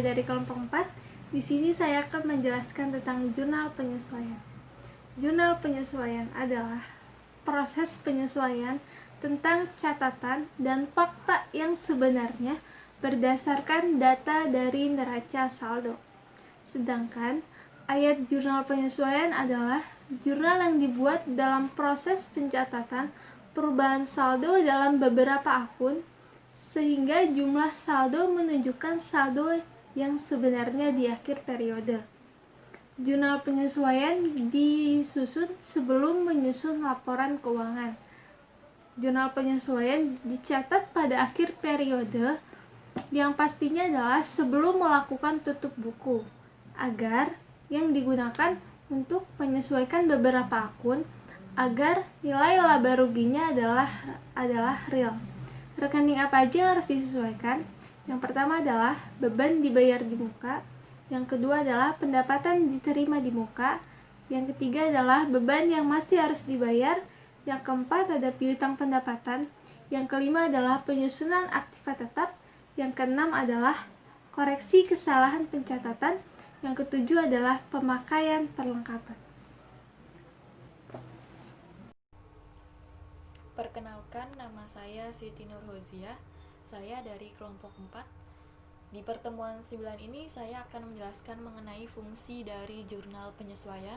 dari kelompok 4. Di sini saya akan menjelaskan tentang jurnal penyesuaian. Jurnal penyesuaian adalah proses penyesuaian tentang catatan dan fakta yang sebenarnya berdasarkan data dari neraca saldo. Sedangkan ayat jurnal penyesuaian adalah jurnal yang dibuat dalam proses pencatatan perubahan saldo dalam beberapa akun sehingga jumlah saldo menunjukkan saldo yang sebenarnya di akhir periode. Jurnal penyesuaian disusun sebelum menyusun laporan keuangan. Jurnal penyesuaian dicatat pada akhir periode yang pastinya adalah sebelum melakukan tutup buku, agar yang digunakan untuk menyesuaikan beberapa akun agar nilai laba ruginya adalah real. Rekening apa aja yang harus disesuaikan? Yang pertama adalah beban dibayar di muka, yang kedua adalah pendapatan diterima di muka, yang ketiga adalah beban yang masih harus dibayar, yang keempat ada piutang pendapatan, yang kelima adalah penyusunan aktiva tetap, yang keenam adalah koreksi kesalahan pencatatan, yang ketujuh adalah pemakaian perlengkapan. Perkenalkan, nama saya Siti Nurhoziah. Saya dari kelompok 4. Di pertemuan 9 ini saya akan menjelaskan mengenai fungsi dari jurnal penyesuaian.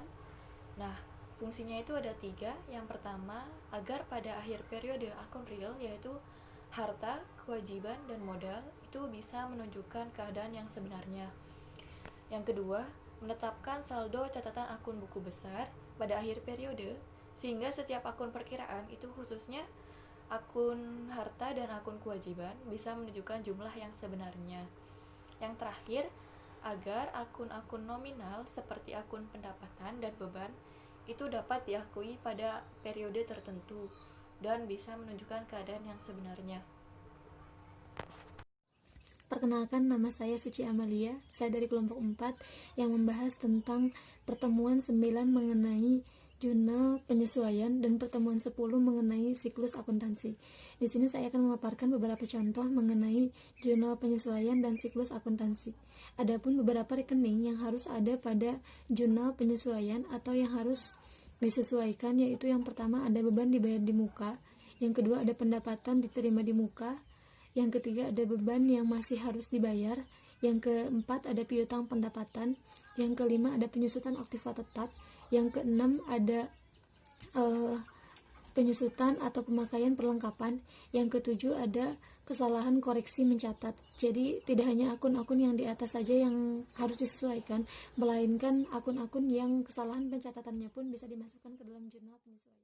Nah, fungsinya itu ada 3. Yang pertama, agar pada akhir periode akun real, yaitu harta, kewajiban, dan modal, itu bisa menunjukkan keadaan yang sebenarnya. Yang kedua, menetapkan saldo catatan akun buku besar pada akhir periode, sehingga setiap akun perkiraan itu khususnya akun harta dan akun kewajiban bisa menunjukkan jumlah yang sebenarnya. Yang terakhir, agar akun-akun nominal seperti akun pendapatan dan beban itu dapat diakui pada periode tertentu dan bisa menunjukkan keadaan yang sebenarnya. Perkenalkan, nama saya Suci Amalia. Saya dari kelompok 4 yang membahas tentang pertemuan 9 mengenai jurnal penyesuaian dan pertemuan 10 mengenai siklus akuntansi. Di sini saya akan memaparkan beberapa contoh mengenai jurnal penyesuaian dan siklus akuntansi. Adapun beberapa rekening yang harus ada pada jurnal penyesuaian atau yang harus disesuaikan, yaitu yang pertama ada beban dibayar di muka, yang kedua ada pendapatan diterima di muka, yang ketiga ada beban yang masih harus dibayar, yang keempat ada piutang pendapatan, yang kelima ada penyusutan aktiva tetap, yang keenam ada penyusutan atau pemakaian perlengkapan, yang ketujuh ada kesalahan koreksi mencatat. Jadi tidak hanya akun-akun yang di atas saja yang harus disesuaikan, melainkan akun-akun yang kesalahan pencatatannya pun bisa dimasukkan ke dalam jurnal penyesuaian.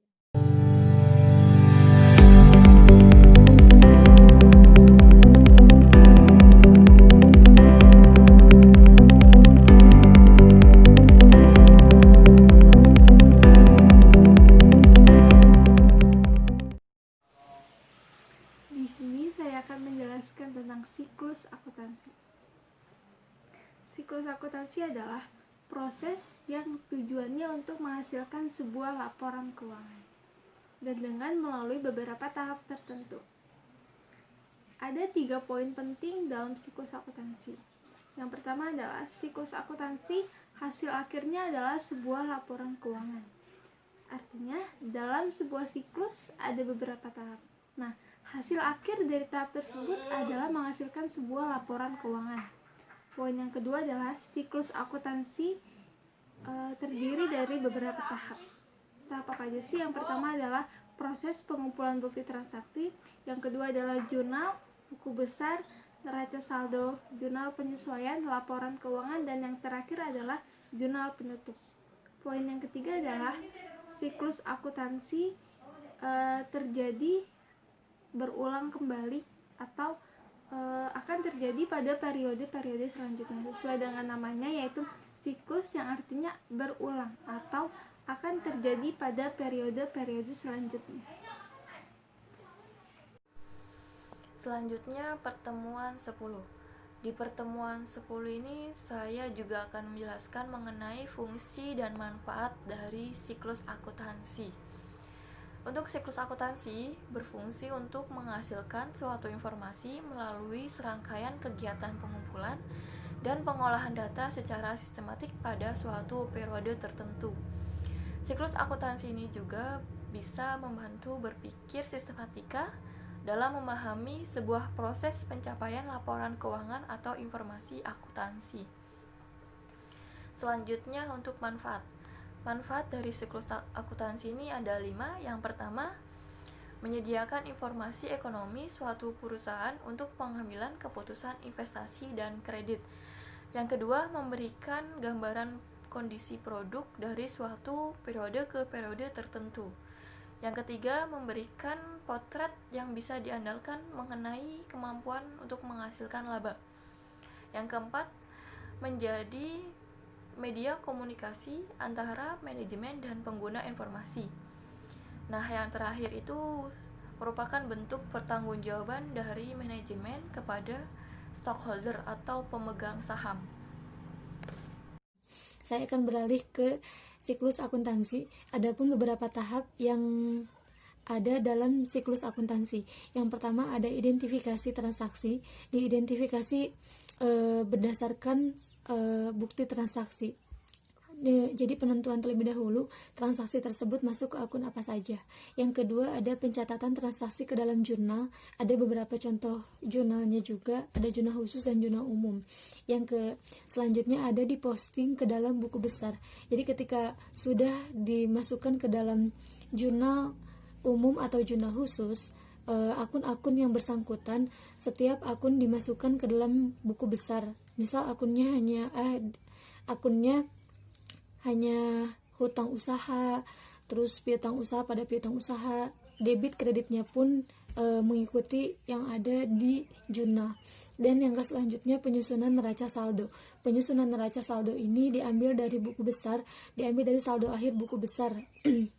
Di sini saya akan menjelaskan tentang siklus akuntansi. Siklus akuntansi adalah proses yang tujuannya untuk menghasilkan sebuah laporan keuangan dan dengan melalui beberapa tahap tertentu. Ada 3 poin penting dalam siklus akuntansi. Yang pertama adalah siklus akuntansi hasil akhirnya adalah sebuah laporan keuangan. Artinya dalam sebuah siklus ada beberapa tahap. Nah, hasil akhir dari tahap tersebut adalah menghasilkan sebuah laporan keuangan. Poin yang kedua adalah siklus akuntansi terdiri dari beberapa tahap. Tahap apa aja sih? Yang pertama adalah proses pengumpulan bukti transaksi, yang kedua adalah jurnal, buku besar, neraca saldo, jurnal penyesuaian, laporan keuangan, dan yang terakhir adalah jurnal penutup. Poin yang ketiga adalah siklus akuntansi terjadi berulang kembali atau akan terjadi pada periode-periode selanjutnya sesuai dengan namanya, yaitu siklus yang artinya berulang atau akan terjadi pada periode-periode selanjutnya. Selanjutnya pertemuan 10. Di pertemuan 10 ini saya juga akan menjelaskan mengenai fungsi dan manfaat dari siklus akuntansi. Untuk siklus akuntansi berfungsi untuk menghasilkan suatu informasi melalui serangkaian kegiatan pengumpulan dan pengolahan data secara sistematik pada suatu periode tertentu. Siklus akuntansi ini juga bisa membantu berpikir sistematika dalam memahami sebuah proses pencapaian laporan keuangan atau informasi akuntansi. Selanjutnya untuk manfaat. Manfaat dari siklus akuntansi ini ada 5. Yang pertama, menyediakan informasi ekonomi suatu perusahaan untuk pengambilan keputusan investasi dan kredit. Yang kedua, memberikan gambaran kondisi produk dari suatu periode ke periode tertentu. Yang ketiga, memberikan potret yang bisa diandalkan mengenai kemampuan untuk menghasilkan laba. Yang keempat, menjadi media komunikasi antara manajemen dan pengguna informasi. Nah, yang terakhir itu merupakan bentuk pertanggungjawaban dari manajemen kepada stockholder atau pemegang saham. Saya akan beralih ke siklus akuntansi. Adapun beberapa tahap yang ada dalam siklus akuntansi. Yang pertama ada identifikasi transaksi. Diidentifikasi berdasarkan bukti transaksi. Jadi penentuan terlebih dahulu transaksi tersebut masuk ke akun apa saja. Yang kedua ada pencatatan transaksi ke dalam jurnal. Ada beberapa contoh jurnalnya juga, ada jurnal khusus dan jurnal umum. Selanjutnya ada diposting ke dalam buku besar. Jadi ketika sudah dimasukkan ke dalam jurnal umum atau jurnal khusus, akun-akun yang bersangkutan, setiap akun dimasukkan ke dalam buku besar. Misal akunnya hanya hutang usaha, terus piutang usaha pada piutang usaha, debit kreditnya pun mengikuti yang ada di jurnal. Dan yang selanjutnya penyusunan neraca saldo. Penyusunan neraca saldo ini diambil dari buku besar, diambil dari saldo akhir buku besar,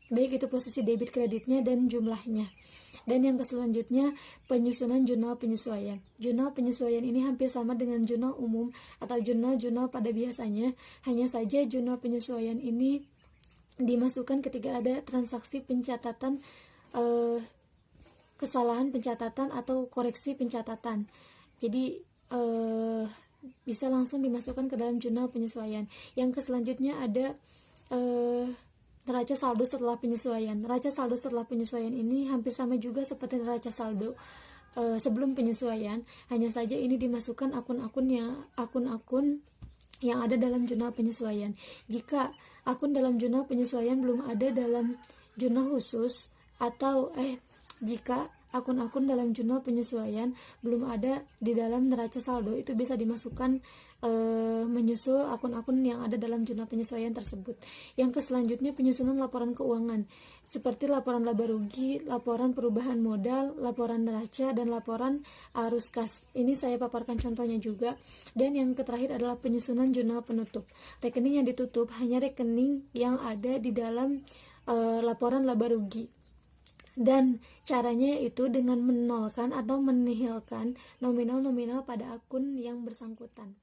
baik itu posisi debit kreditnya dan jumlahnya. Dan yang selanjutnya penyusunan jurnal penyesuaian. Jurnal penyesuaian ini hampir sama dengan jurnal umum atau jurnal-jurnal pada biasanya, hanya saja jurnal penyesuaian ini dimasukkan ketika ada transaksi pencatatan, kesalahan pencatatan atau koreksi pencatatan. Jadi bisa langsung dimasukkan ke dalam jurnal penyesuaian. Yang selanjutnya ada neraca saldo setelah penyesuaian. Neraca saldo setelah penyesuaian ini hampir sama juga seperti neraca saldo sebelum penyesuaian, hanya saja ini dimasukkan akun-akun yang ada dalam jurnal penyesuaian. Jika akun dalam jurnal penyesuaian belum ada dalam jurnal khusus, atau jika akun-akun dalam jurnal penyesuaian belum ada di dalam neraca saldo, itu bisa dimasukkan menyusul akun-akun yang ada dalam jurnal penyesuaian tersebut. Yang selanjutnya penyusunan laporan keuangan seperti laporan laba rugi, laporan perubahan modal, laporan neraca, dan laporan arus kas. Ini saya paparkan contohnya juga. Dan yang terakhir adalah penyusunan jurnal penutup. Rekening yang ditutup hanya rekening yang ada di dalam laporan laba rugi. Dan caranya itu dengan menolkan atau menihilkan nominal-nominal pada akun yang bersangkutan.